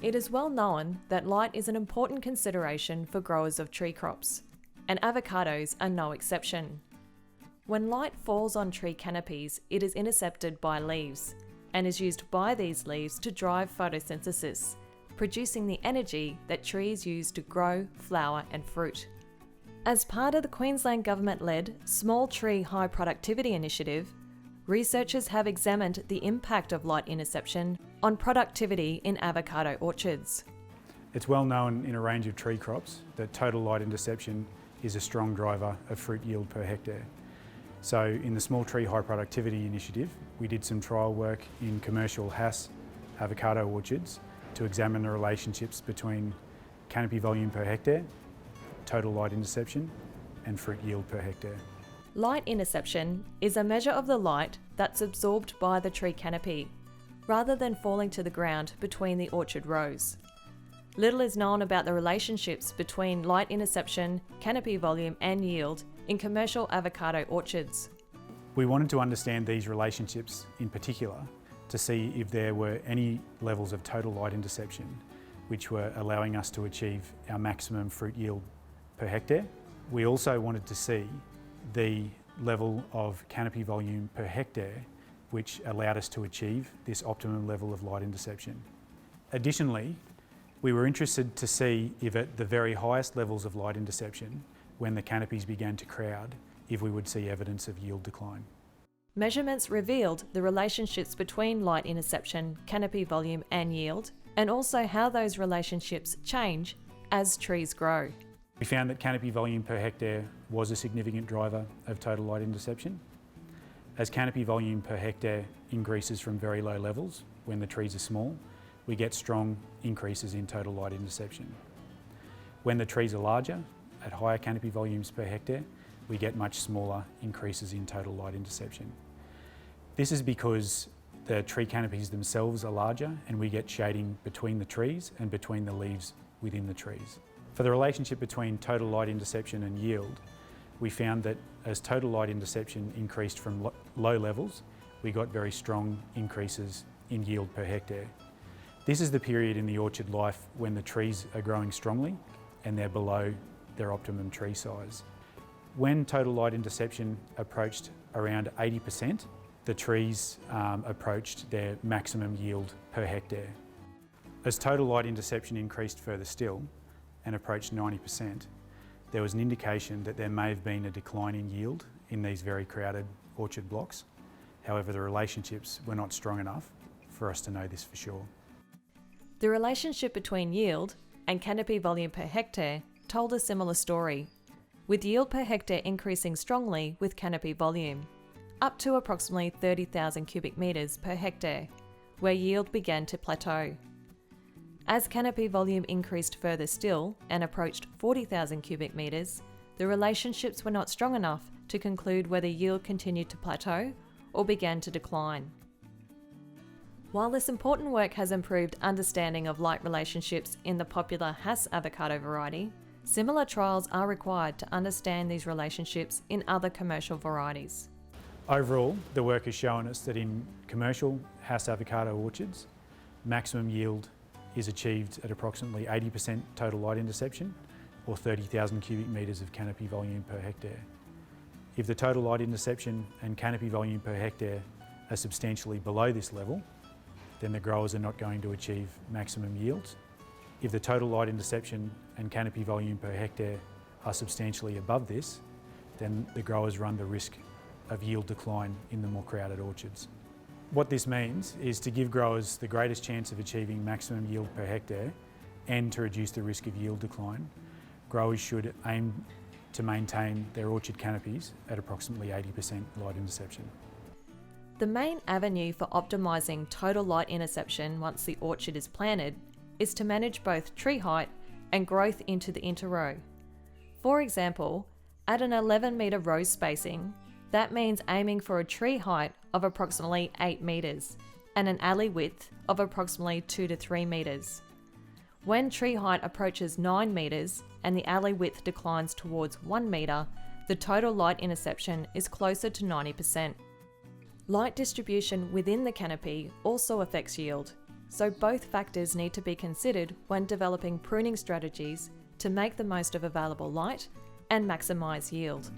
It is well known that light is an important consideration for growers of tree crops, and avocados are no exception. When light falls on tree canopies, it is intercepted by leaves, and is used by these leaves to drive photosynthesis, producing the energy that trees use to grow, flower and fruit. As part of the Queensland Government-led Small Tree High Productivity Initiative, researchers have examined the impact of light interception on productivity in avocado orchards. It's well known in a range of tree crops that total light interception is a strong driver of fruit yield per hectare. So in the Small Tree High Productivity Initiative, we did some trial work in commercial Hass avocado orchards to examine the relationships between canopy volume per hectare, total light interception and fruit yield per hectare. Light interception is a measure of the light that's absorbed by the tree canopy, rather than falling to the ground between the orchard rows. Little is known about the relationships between light interception, canopy volume and yield in commercial avocado orchards. We wanted to understand these relationships in particular to see if there were any levels of total light interception which were allowing us to achieve our maximum fruit yield per hectare. We also wanted to see the level of canopy volume per hectare which allowed us to achieve this optimum level of light interception. Additionally, we were interested to see if at the very highest levels of light interception, when the canopies began to crowd, if we would see evidence of yield decline. Measurements revealed the relationships between light interception, canopy volume and yield, and also how those relationships change as trees grow. We found that canopy volume per hectare was a significant driver of total light interception. As canopy volume per hectare increases from very low levels when the trees are small, we get strong increases in total light interception. When the trees are larger, at higher canopy volumes per hectare, we get much smaller increases in total light interception. This is because the tree canopies themselves are larger and we get shading between the trees and between the leaves within the trees. For the relationship between total light interception and yield, we found that as total light interception increased from low levels, we got very strong increases in yield per hectare. This is the period in the orchard life when the trees are growing strongly and they're below their optimum tree size. When total light interception approached around 80%, the trees approached their maximum yield per hectare. As total light interception increased further still and approached 90%, there was an indication that there may have been a decline in yield in these very crowded orchard blocks. However, the relationships were not strong enough for us to know this for sure. The relationship between yield and canopy volume per hectare told a similar story, with yield per hectare increasing strongly with canopy volume, up to approximately 30,000 cubic metres per hectare, where yield began to plateau. As canopy volume increased further still and approached 40,000 cubic metres, the relationships were not strong enough to conclude whether yield continued to plateau or began to decline. While this important work has improved understanding of light relationships in the popular Hass avocado variety, similar trials are required to understand these relationships in other commercial varieties. Overall, the work has shown us that in commercial Hass avocado orchards, maximum yield is achieved at approximately 80% total light interception or 30,000 cubic metres of canopy volume per hectare. If the total light interception and canopy volume per hectare are substantially below this level, then the growers are not going to achieve maximum yields. If the total light interception and canopy volume per hectare are substantially above this, then the growers run the risk of yield decline in the more crowded orchards. What this means is to give growers the greatest chance of achieving maximum yield per hectare and to reduce the risk of yield decline, growers should aim to maintain their orchard canopies at approximately 80% light interception. The main avenue for optimising total light interception once the orchard is planted is to manage both tree height and growth into the interrow. For example, at an 11 metre row spacing, that means aiming for a tree height of approximately 8 metres and an alley width of approximately 2 to 3 metres. When tree height approaches 9 metres and the alley width declines towards 1 metre, the total light interception is closer to 90%. Light distribution within the canopy also affects yield, so both factors need to be considered when developing pruning strategies to make the most of available light and maximise yield.